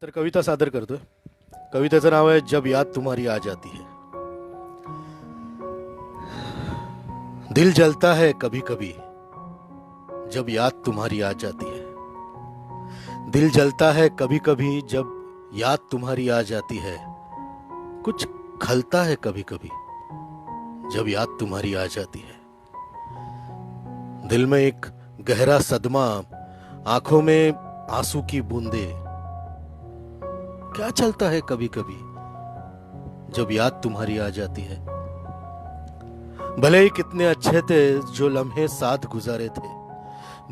तर कविता सादर करतोय. कवितेचं नाव आहे जब याद तुम्हारी आ जाती है. दिल जलता है कभी कभी जब याद तुम्हारी आ जाती है. दिल जलता है कभी कभी जब याद तुम्हारी आ जाती है. कुछ खलता है कभी कभी जब याद तुम्हारी आ जाती है. दिल में एक गहरा सदमा, आंखों में आंसू की बूंदे. क्या चलता है कभी कभी जब याद तुम्हारी आ जाती है. भले ही कितने अच्छे थे जो लम्हे साथ गुजारे थे.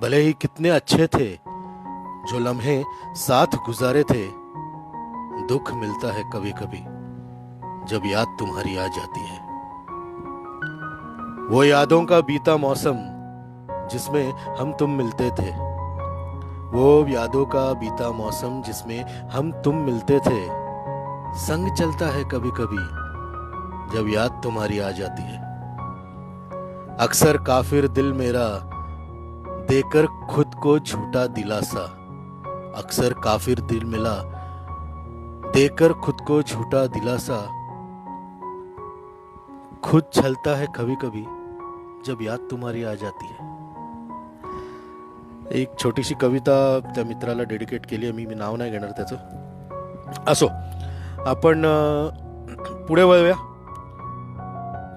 भले ही कितने अच्छे थे जो लम्हे साथ गुजारे थे. दुख मिलता है कभी कभी जब याद तुम्हारी आ जाती है. वो यादों का बीता मौसम जिसमें हम तुम मिलते थे. वो यादों का बीता मौसम जिसमें हम तुम मिलते थे. संग चलता है कभी कभी जब याद तुम्हारी आ जाती है. अक्सर काफिर दिल मेरा देकर खुद को झूठा दिलासा. अक्सर काफिर दिल मिला देकर खुद को झूठा दिलासा. खुद छलता है कभी कभी जब याद तुम्हारी आ जाती है. एक छोटीशी कविता त्या मित्राला डेडिकेट केली आहे. मी नाव नाही घेणार त्याचं. असो, आपण पुढे वळूया.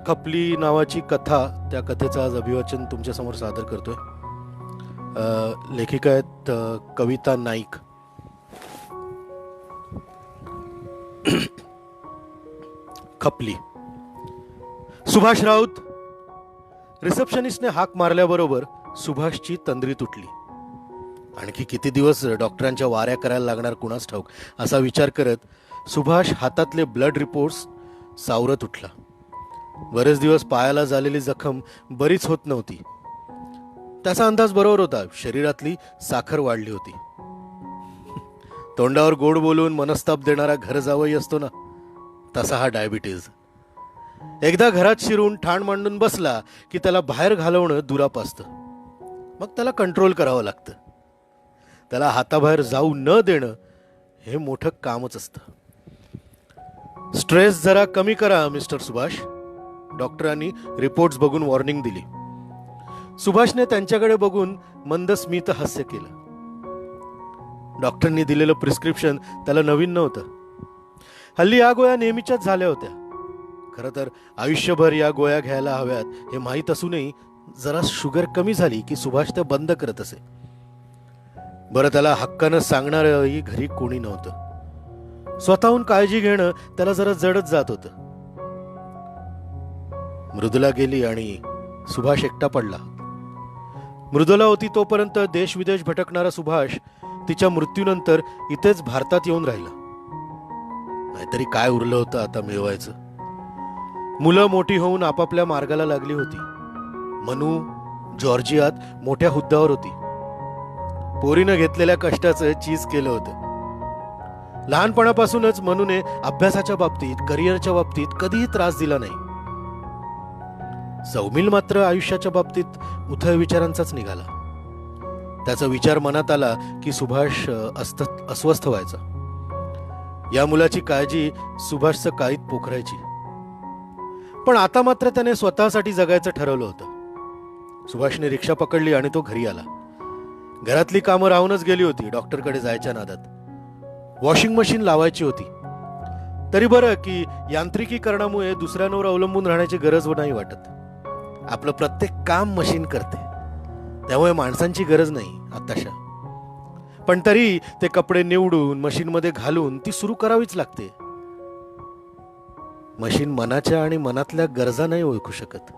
खपली नावाची कथा, त्या कथेचं आज अभिवाचन तुमच्या समोर सादर करतोय. लेखिका आहेत कविता नाईक. खपली. सुभाष राऊत. रिसेप्शनिस्टने हाक मारल्याबरोबर सुभाषची तंद्री तुटली. आणखी किती दिवस डॉक्टरांच्या वाऱ्या करायला लागणार कुणास ठाऊक असा विचार करत सुभाष हातातले ब्लड रिपोर्ट्स सावरत उठला. बरेच दिवस पायाला झालेली जखम बरीच होत नव्हती. त्याचा अंदाज बरोबर होता. शरीरातली साखर वाढली होती. तोंडावर गोड बोलून मनस्ताप देणारा घर जावई असतो ना, तसा हा डायबिटीज. एकदा घरात शिरून ठाण मांडून बसला की त्याला बाहेर घालवणं दुराप असतं. मग त्याला कंट्रोल करावं लागतं. त्याला हाताबाहेर जाऊ न देणं हे मोठं कामच असतं. स्ट्रेस जरा कमी करा मिस्टर सुभाष, डॉक्टरांनी रिपोर्ट्स बघून वॉर्निंग दिली. सुभाषने त्यांच्याकडे बघून मंद स्मित हास्य केलं. डॉक्टरांनी दिलेलं प्रिस्क्रिप्शन त्याला नवीन नव्हतं. हल्ली या गोळ्या नेहमीच्याच झाल्या होत्या. खरं तर आयुष्यभर या गोळ्या घ्यायला हव्यात हे माहीत असूनही जरा शुगर कमी झाली की सुभाष त्या बंद करत असे. बरं, त्याला हक्कानं सांगणारही घरी कोणी नव्हतं. स्वतःहून काळजी घेणं त्याला जरा जडच जात होतं. मृदुला गेली आणि सुभाष एकटा पडला. मृदुला होती तोपर्यंत देश विदेश भटकणारा सुभाष तिच्या मृत्यूनंतर इथेच भारतात येऊन राहिला. नाहीतरी काय उरलं होतं आता मिळवायचं. मुलं मोठी होऊन आपापल्या मार्गाला लागली होती. मनू जॉर्जियात मोठ्या हुद्द्यावर होती. पोरीनं घेतलेल्या कष्टाचं चीज केलं होतं. लहानपणापासूनच मनूने अभ्यासाच्या बाबतीत, करिअरच्या बाबतीत कधीही त्रास दिला नाही. सौमिल मात्र आयुष्याच्या बाबतीत उथळ विचारांचाच निघाला. त्याचा विचार मनात आला की सुभाष अस्वस्थ व्हायचा. या मुलाची काळजी सुभाषचं काळीत पोखरायची. पण आता मात्र त्याने स्वतःसाठी जगायचं ठरवलं होतं. सुभाषने रिक्षा पकडली आणि तो घरी आला. घरातली कामं राहूनच गेली होती. डॉक्टरकडे जायच्या नादात वॉशिंग मशीन लावायची होती. तरी बरं की यांत्रिकीकरणामुळे दुसऱ्यांवर अवलंबून राहण्याची गरज नाही वाटत. आपलं प्रत्येक काम मशीन करते, त्यामुळे माणसांची गरज नाही आताशा. पण तरी ते कपडे निवडून मशीनमध्ये घालून ती सुरू करावीच लागते. मशीन मनाच्या आणि मनातल्या गरजा नाही ओळखू शकत.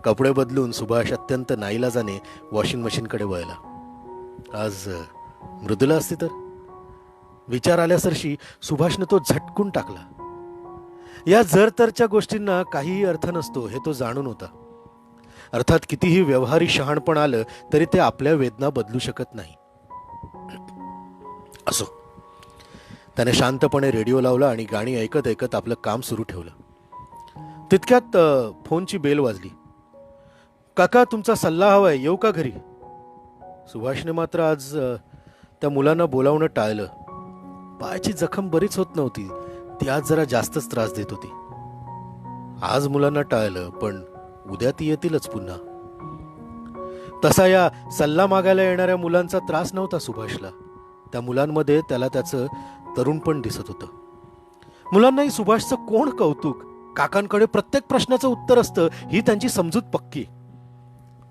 कपडे बदलून सुभाष अत्यंत नाईलाजाने वॉशिंग मशीनकडे वळला. आज मृदुला असती तर. विचार आल्यासरशी सुभाषने तो झटकून टाकला. या जर तरच्या गोष्टींना काहीही अर्थ नसतो हे तो जाणून होता. अर्थात कितीही व्यवहारी शहाणपण आलं तरी ते आपल्या वेदना बदलू शकत नाही. असो, त्याने शांतपणे रेडिओ लावला आणि गाणी ऐकत ऐकत आपलं काम सुरू ठेवलं. तितक्यात फोनची बेल वाजली. काका, तुमचा सल्ला हवाय, येऊ का घरी? सुभाषने मात्र आज त्या मुलांना बोलावणं टाळलं. पायाची जखम बरीच होत नव्हती, ती आज जरा जास्तच त्रास देत होती. आज मुलांना टाळलं, पण उद्या ती येतीलच पुन्हा. तसा या सल्ला मागायला येणाऱ्या मुलांचा त्रास नव्हता सुभाषला. त्या मुलांमध्ये त्याला त्याचं तरुणपण दिसत होतं. मुलांनाही सुभाषचं कोण कौतुक, काकांकडे प्रत्येक प्रश्नाचं उत्तर असतं ही त्यांची समजूत पक्की.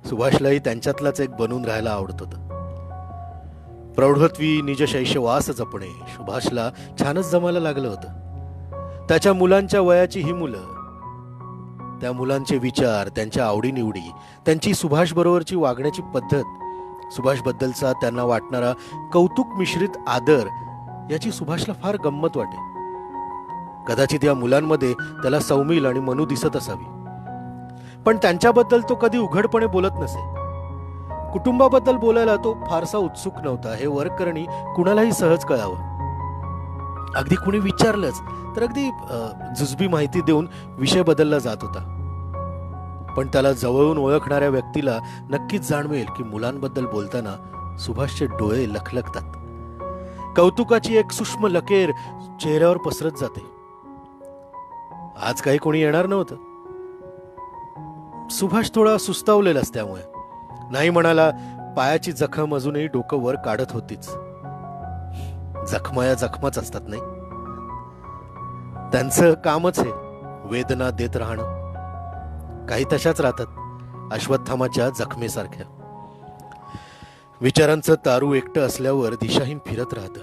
सुभाषलाही त्यांच्यातलाच एक बनून राहायला आवडत होतं. प्रौढत्वी निज शैशवास जपणे सुभाषला छानच जमायला लागलं होतं. त्याच्या मुलांच्या वयाची ही मुलं, त्या मुलांचे विचार, त्यांच्या आवडीनिवडी, त्यांची सुभाष बरोबरची वागण्याची पद्धत, सुभाष बद्दलचा त्यांना वाटणारा कौतुक मिश्रित आदर, याची सुभाषला फार गंमत वाटे. कदाचित या मुलांमध्ये त्याला सौमिल आणि मनू दिसत असावी, पण त्यांच्याबद्दल तो कधी उघडपणे बोलत नसे. कुटुंबाबद्दल बोलायला तो फारसा उत्सुक नव्हता. हे वरकरणी कुणालाही सहज कळावं. अगदी कुणी विचारलंच तर अगदी जुजबी माहिती देऊन विषय बदलला जात होता. पण त्याला जवळून ओळखणाऱ्या व्यक्तीला नक्कीच जाणवेल की मुलांबद्दल बोलताना सुभाषचे डोळे लखलखतात. कौतुकाची एक सूक्ष्म लकेर चेहऱ्यावर पसरत जाते. आज काही कोणी येणार नव्हतं. सुभाष थोडा सुस्तावलेलाच, त्यामुळे नाही म्हणाला. पायाची जखम अजूनही डोकं वर काढत होतीच. जखमा या जखमाच असतात नाही. त्यांचं कामच आहे वेदना देत राहणं. काही तशाच राहतात, अश्वत्थामाच्या जखमेसारख्या. विचारांचं तारू एकटं असल्यावर दिशाहीन फिरत राहतं.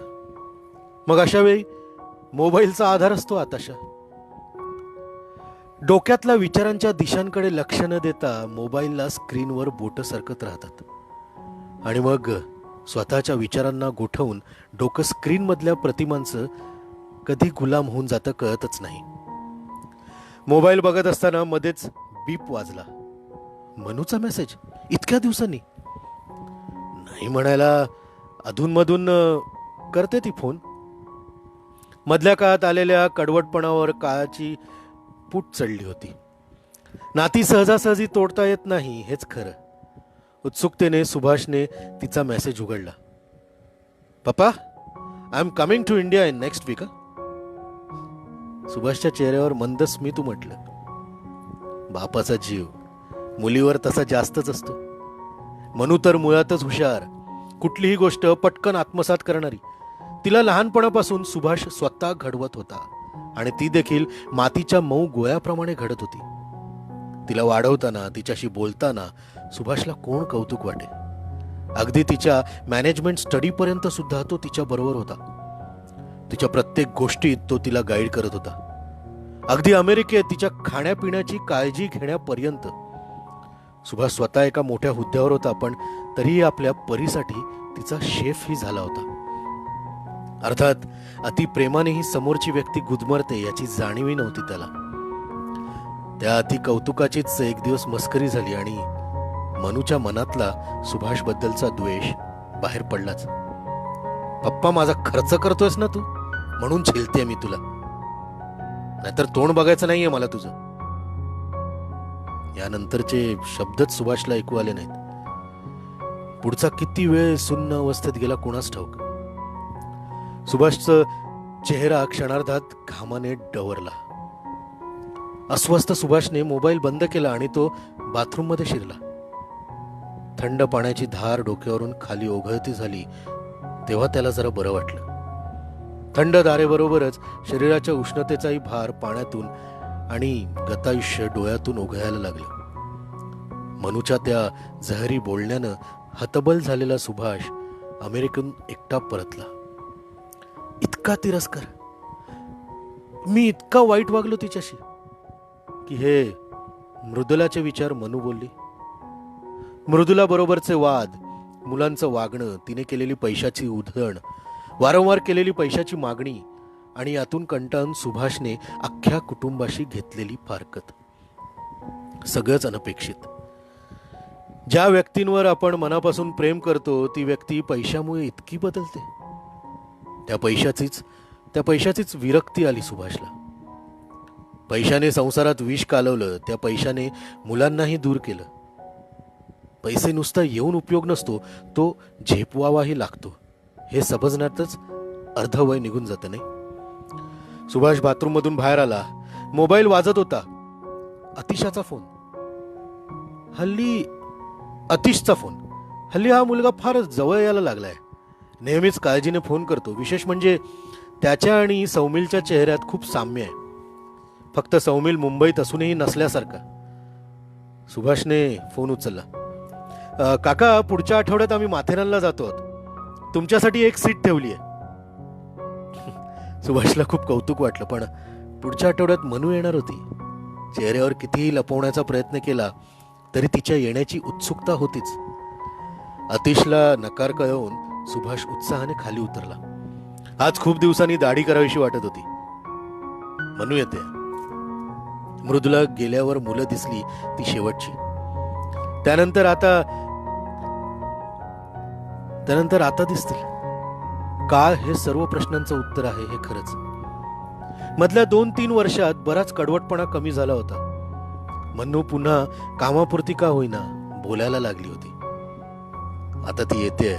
मग अशा वेळी मोबाईलचा आधार असतो आताशा. डोक्यातल्या विचारांच्या दिशांकडे लक्ष न देता मोबाईलला स्क्रीनवर बोटं सरकत राहतात. आणि मग स्वतःच्या विचारांना गोठवून डोकं स्क्रीनमधल्या प्रतिमांचं कधी गुलाम होऊन जातं कळतच नाही. मोबाईल बघत असताना मध्येच बीप वाजला. मनूचा मेसेज इतक्या दिवसांनी. नाही म्हणायला अधूनमधून करते ती फोन. मधल्या काळात आलेल्या कडवटपणावर काळाची पूट चढली होती. नाती सहजासहजी तोडता येत नाही हेच खरं. उत्सुकतेने सुभाषने तिचा मेसेज उघडला. पप्पा, I am coming to India in next week. सुभाषच्या चेहऱ्यावर मंद स्मित उमटलं. बापाचा जीव मुलीवर तसा जास्तच असतो. मनू तर मुळातच हुशार, कुठलीही गोष्ट पटकन आत्मसात करणारी. तिला लहानपणापासून सुभाष स्वतः घडवत होता आणि ती देखील मातीच्या मऊ गोळ्याप्रमाणे घडत होती. तिला वाढवताना, तिच्याशी बोलताना सुभाषला कोण कौतुक वाटे. अगदी तिच्या मॅनेजमेंट स्टडीपर्यंत सुद्धा तो तिच्या बरोबर होता. तिच्या प्रत्येक गोष्टीत तो तिला गाईड करत होता. अगदी अमेरिकेत तिच्या खाण्यापिण्याची काळजी घेण्यापर्यंत. सुभाष स्वतः एका मोठ्या हुद्द्यावर होता, पण तरीही आपल्या परीसाठी तिचा शेफही झाला होता. अर्थात अति प्रेमाने ही समोरची व्यक्ती गुदमरते याची जाणीवही नव्हती त्याला. त्या अति कौतुकाचीच एक दिवस मस्करी झाली आणि मनूच्या मनातला सुभाष बद्दलचा द्वेष बाहेर पडलाच. पप्पा, माझा खर्च करतोयस ना तू, म्हणून झेलते मी तुला, नाहीतर तोंड बघायचं नाहीये मला तुझं. यानंतरचे शब्दच सुभाषला ऐकू आले नाहीत. पुढचा किती वेळ सुन्न अवस्थेत गेला कोणास ठाऊक. सुभाषचं चेहरा क्षणार्धात घामाने डवरला. अस्वस्थ सुभाषने मोबाईल बंद केला आणि तो बाथरूम मध्ये शिरला. थंड पाण्याची धार डोक्यावरून खाली ओघळती झाली तेव्हा त्याला जरा बरं वाटलं. थंड धारेबरोबरच शरीराच्या उष्णतेचाही भार पाण्यातून आणि गतायुष्य डोळ्यातून ओघळायला लागलं. मनूच्या त्या जहरी बोलण्यानं हतबल झालेला सुभाष अमेरिकेतून एकटा परतला. इतका तिरस्कार. मी इतका वाईट वागलो तिच्याशी की हे मृदुलाचे विचार मनू बोलली. मृदुला बरोबरचे वाद, मुलांचं वागणं, तिने केलेली पैशाची उधळण, वारंवार केलेली पैशाची मागणी आणि यातून कंटाळून सुभाषने अख्ख्या कुटुंबाशी घेतलेली फारकत, सगळंच अनपेक्षित. ज्या व्यक्तींवर आपण मनापासून प्रेम करतो ती व्यक्ती पैशामुळे इतकी बदलते. त्या पैशाचीच विरक्ती आली सुभाषला. पैशाने संसारात विष कालवलं, त्या पैशाने मुलांनाही दूर केलं. पैसे नुसता येऊन उपयोग नसतो, तो झेपवावाही लागतो हे समजण्यातच अर्ध वय निघून जातं नाही. सुभाष बाथरूम मधून बाहेर आला. मोबाईल वाजत होता. अतिशाचा फोन. अतिशचा फोन. हल्ली हा मुलगा फार जवळ यायला लागलाय. नेहमीच काळजीने फोन करतो. विशेष म्हणजे त्याच्या आणि सौमिलच्या चेहऱ्यात खूप साम्य आहे. फक्त सौमिल मुंबईत असूनही नसल्यासारखा. सुभाषने फोन उचलला. काका, पुढच्या आठवड्यात आम्ही माथेरानला जातो आहोत. तुमच्यासाठी एक सीट ठेवली आहे. सुभाषला खूप कौतुक वाटलं, पण पुढच्या आठवड्यात मनू येणार होती. चेहऱ्यावर कितीही लपवण्याचा प्रयत्न केला तरी तिच्या येण्याची उत्सुकता होतीच. अतिशला नकार कळवून सुभाष उत्साहाने खाली उतरला. आज खूप दिवसांनी दाढी करावीशी वाटत होती. मनू येते. मृदुला गेल्यावर मुलं दिसली ती शेवटची. त्यानंतर आता दिसतील. काळ हे सर्व प्रश्नांचं उत्तर आहे हे खरंच. मधल्या 2-3 वर्षात बराच कडवटपणा कमी झाला होता. मनू पुन्हा कामापुरती का होईना बोलायला लागली होती. आता ती येते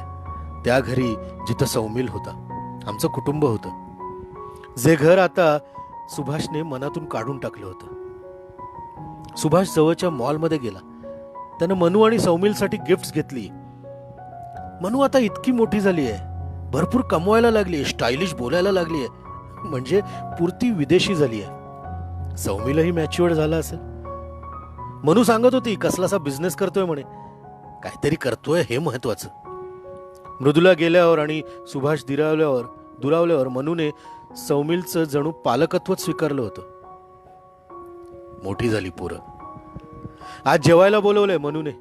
त्या घरी जिथं सौमिल होता, आमचं कुटुंब होतं, जे घर आता सुभाषने मनातून काढून टाकलं होतं. सुभाष जवळच्या मॉलमध्ये गेला. त्यानं मनू आणि सौमिलसाठी गिफ्ट्स घेतली. मनू आता इतकी मोठी झाली आहे, भरपूर कमवायला लागली, स्टायलिश बोलायला लागली आहे, म्हणजे पुरती विदेशी झाली आहे. सौमिलही मॅच्युअर्ड झाला असेल. मनू सांगत होती कसलासा बिझनेस करतोय म्हणे. काहीतरी करतोय हे महत्वाचं. मृदुला गेल्यावर आणि सुभाष दुरावल्यावर मनूने सौमिलचं जणू पालकत्वच स्वीकारलं होतं. मोठी झाली पोरं. आज जेवायला बोलवलंय मनूने.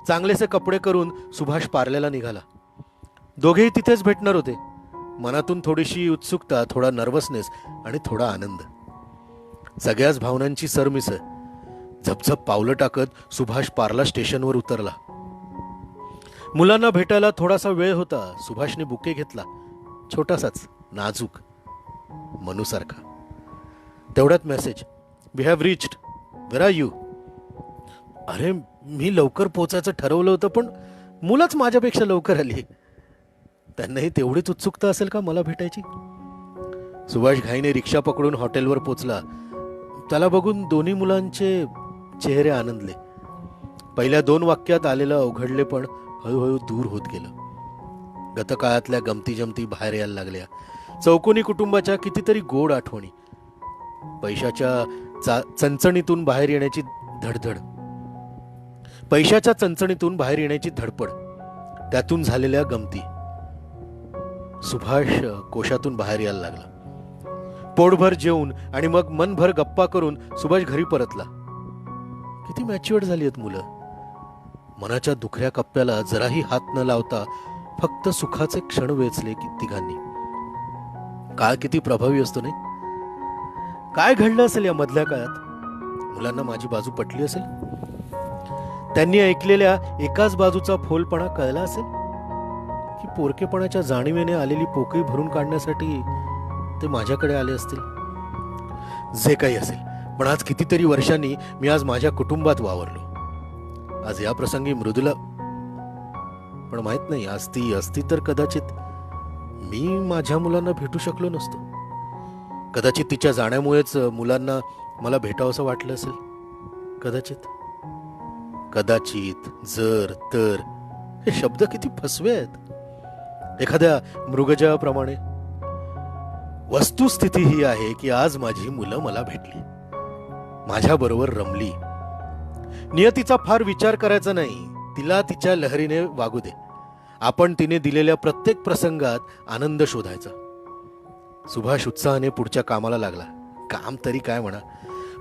चांगलेसे कपडे करून सुभाष पार्ल्याला निघाला. दोघेही तिथेच भेटणार होते. मनातून थोडीशी उत्सुकता, थोडा नर्वसनेस आणि थोडा आनंद, सगळ्याच भावनांची सरमिसळ. झपझप पावलं टाकत सुभाष पार्ला स्टेशनवर उतरला. मुलांना भेटायला थोडासा वेळ होता. सुभाषने बुके घेतला, छोटासाच, नाजूक, मनूसारखा. तेवढ्यात message, we have reached, where are you. अरे, मी लवकर पोचायचं ठरवलं होतं, पण मुलंच माझ्यापेक्षा लवकर आली. त्यांनाही तेवढीच उत्सुकता असेल का मला भेटायची. सुभाष घाईने रिक्षा पकडून हॉटेलवर पोचला. त्याला बघून दोन्ही मुलांचे चेहरे आनंदले. पहिल्या 2 वाक्यात आलेलं अवघडले पण हळूहळू दूर होत गेलं. गतकाळातल्या गमती जमती बाहेर यायला लागल्या. चौकोनी कुटुंबाच्या कितीतरी गोड आठवणी. पैशाच्या चणचणीतून बाहेर येण्याची धडपड, त्यातून झालेल्या गमती. सुभाष कोशातून बाहेर यायला लागला. पोटभर जेवून आणि मग मनभर गप्पा करून सुभाष घरी परतला. किती मॅच्युअर्ड झाली आहेत मुलं. मनाच्या दुखऱ्या कप्प्याला जराही हात न लावता फक्त सुखाचे क्षण वेचले तिघांनी. काळ किती प्रभावी असतो नाही. काय घडलं असेल या मधल्या काळात. मुलांना माझी बाजू पटली असेल. त्यांनी ऐकलेल्या एकाच बाजूचा फोलपणा कळला असेल, की पोरकेपणाच्या जाणीवेने आलेली पोकळी भरून काढण्यासाठी ते माझ्याकडे आले असतील. जे काही असेल, पण आज कितीतरी वर्षांनी मी आज माझ्या कुटुंबात वावरलो. आज या प्रसंगी मृदुला, पण माहित नाही, आज ती असती तर कदाचित मी माझ्या मुलांना भेटू शकलो नसतो. कदाचित तिच्या जाण्यामुळेच मुलांना मला भेटावंसं वाटलं असेल. कदाचित, जर, तर हे शब्द किती फसवे आहेत. एखाद्या मृगजळाप्रमाणे. वस्तुस्थिती ही आहे की आज माझी मुलं मला भेटली, माझ्या बरोबर रमली. नियतीचा फार विचार करायचा नाही. तिला तिच्या लहरीने वागू दे. आपण तिने दिलेल्या प्रत्येक प्रसंगात आनंद शोधायचा. सुभाष उत्साहाने पुढच्या कामाला लागला. काम तरी काय म्हणा,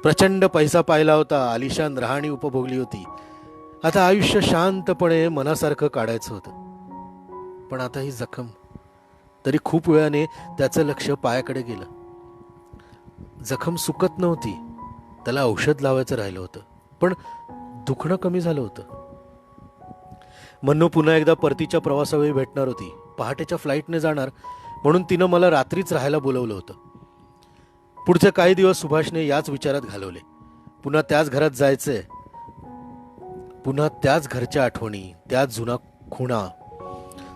प्रचंड पैसा पाहिला होता, आलिशान राहणी उपभोगली होती. आता आयुष्य शांतपणे मनासारखं काढायचं होतं. पण आता ही जखम. तरी खूप वेळाने त्याचं लक्ष पायाकडे गेलं. जखम सुकत नव्हती. त्याला औषध लावायचं राहिलं होतं, पण दुखणं कमी झालं होतं. मन्नू पुन्हा एकदा परतीच्या प्रवासावेळी भेटणार होती. पहाटेच्या फ्लाईटने जाणार म्हणून तिनं मला रात्रीच राहायला बोलवलं होतं. पुढचे काही दिवस सुभाषने याच विचारात घालवले. पुन्हा त्याच घरात जायचंय, पुन्हा त्याच घरच्या आठवणी, त्याच जुना खुणा,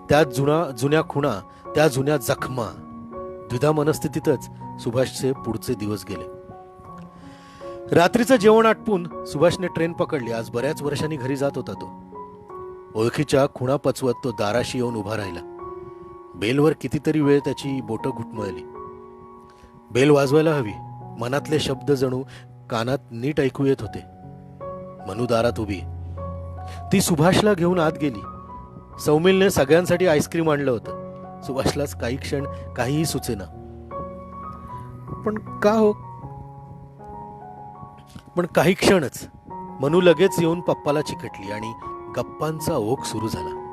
त्याच जुन्या खुणा, त्या जुन्या जखमा. द्विधा मनस्थितीतच सुभाषचे पुढचे दिवस गेले. रात्रीचं जेवण आटपून सुभाषने ट्रेन पकडली. आज बऱ्याच वर्षांनी घरी जात होता तो. ओळखीच्या खुणा पचवत तो दाराशी येऊन उभा राहिला. बेलवर कितीतरी वेळ त्याची बोटं घुटमळली. बेल वाजवायला हवी. मनातले शब्द जणू कानात नीट ऐकू येत होते. मनू दारात उभी. ती सुभाषला घेऊन आत गेली. सौमिलने सगळ्यांसाठी आईस्क्रीम आणलं होतं. सुभाषलाच काही क्षण काहीही सुचेना. पण का हो? पण काही क्षणच मनू लगेच येऊन पप्पाला चिकटली आणि गप्पांचा ओघ सुरू झाला.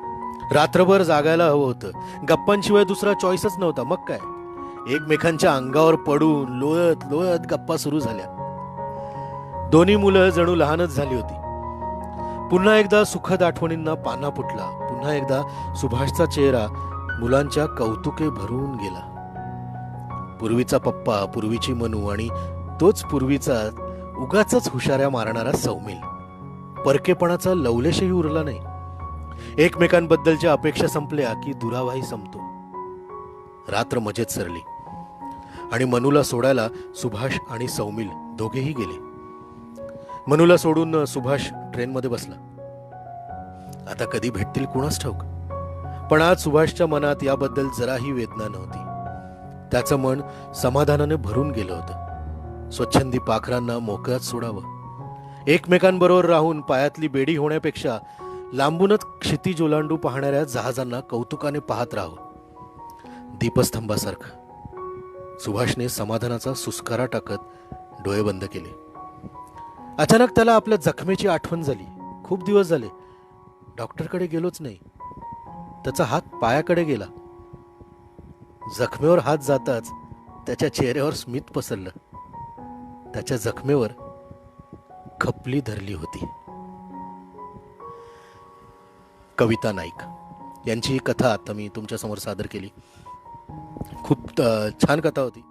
रात्रभर जागायला हवं होतं. गप्पांशिवाय दुसरा चॉईसच नव्हता. मग काय, एकमेकांच्या अंगावर पडून लोळत लोळत गप्पा सुरू झाल्या. दोन्ही मुलं जणू लहानच झाली होती. पुन्हा एकदा सुखद आठवणींना पाना फुटला. पुन्हा एकदा सुभाषचा चेहरा मुलांच्या कौतुके भरून गेला. पूर्वीचा पप्पा, पूर्वीची मनू आणि तोच पूर्वीचा उगाचच हुशाऱ्या मारणारा सौमिल. परकेपणाचा लवलेशही उरला नाही. एकमेकांबद्दलच्या अपेक्षा संपल्या की दुरावाही संपतो. रात्र मजेत सरली आणि मनूला सोडायला सुभाष आणि सौमिल दोघेही गेले. मनूला सोडून सुभाष ट्रेनमध्ये बसला. आता कधी भेटतील कुणास ठाऊक. पण आज सुभाषच्या मनात याबद्दल जराही वेदना नव्हती. त्याचं मन समाधानाने भरून गेलं होतं. स्वच्छंदी पाखरांना मोकळ्यात सोडावं. एकमेकांबरोबर राहून पायातली बेडी होण्यापेक्षा लांबूनच क्षितिज ओलांडू पाहणाऱ्या जहाजांना कौतुकाने पाहत राहावं. दीपस्तंभासारखं सुभाषने समाधानाचा सुस्कारा टाकत डोळे बंद केले. अचानक त्याला आपल्या जखमेची आठवण झाली. खूप दिवस झाले डॉक्टरकडे गेलोच नाही. त्याचा हात पायाकडे गेला. जखमेवर हात जाताच त्याच्या चेहऱ्यावर स्मित पसरलं. त्याच्या जखमेवर खपली धरली होती. कविता नाईक यांची ही कथा आता मी तुमच्या समोर सादर केली. खूप छान कथा होती.